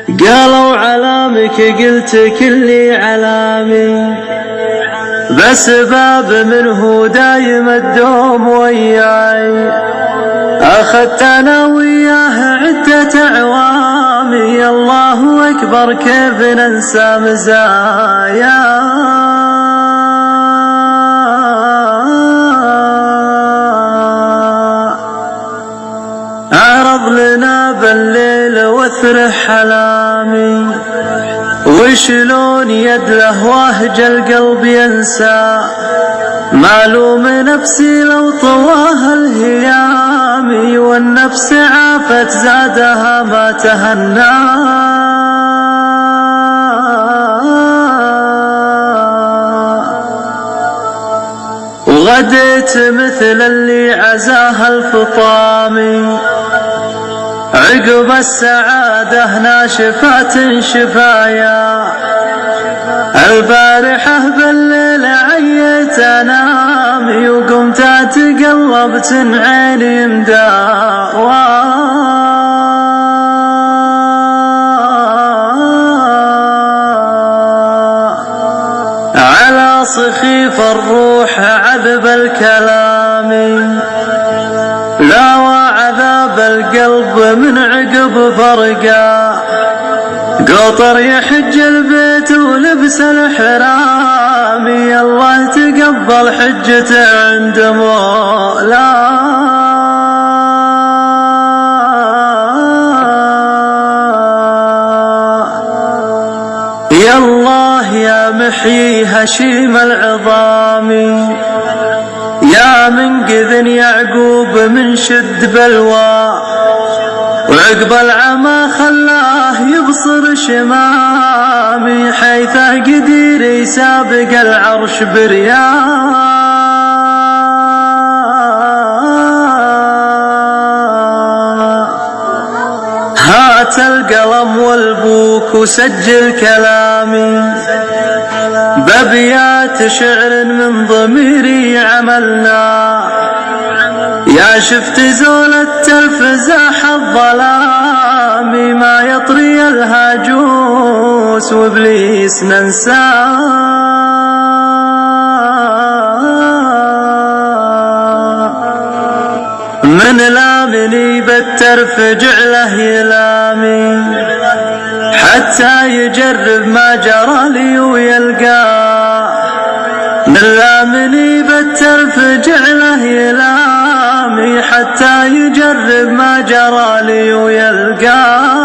قالوا علامك قلت كلي علامي، بسباب منه دايم الدوم وياي، أخذت أنا وياه عدة أعوامي، الله أكبر كيف ننسى مزايا. عرض لنا بالليل واثرح حلامي، وشلون يد لهواه القلب ينسى، معلوم نفسي لو طواها الهيام، والنفس عافت زادها ما تهنى. وغديت مثل اللي عزاها الفطامي، عقب السعادة ناشفات شفايا، البارحة بالليل عيت أنامي، وقمت تقلبت عيني مداوى. على صخيف الروح عذب الكلام، لا وعذاب القلب من عقب فرقا، قطر يحج البيت ولبس الحرام، الله تقبل حجته عند مولاه. يا الله يا محيي هشيم العظام، يا منقذ يعقوب من شد بلوى، وعقب العمى خلاه يبصر شمامي، حيثه قدير يسابق العرش برياه. هات القلم والبوك وسجل كلامي، بأبيات شعر من ضميري عملنا، يا شفت زول التلفزاح الظلام، ما يطري الهاجوس وابليس ننساه. من لامني بالترف جعله يلامي، حتى يجرب ما جرى لي ويلقاه، من لامني بالترف جعله يلامي، حتى يجرب ما جرى لي ويلقاه.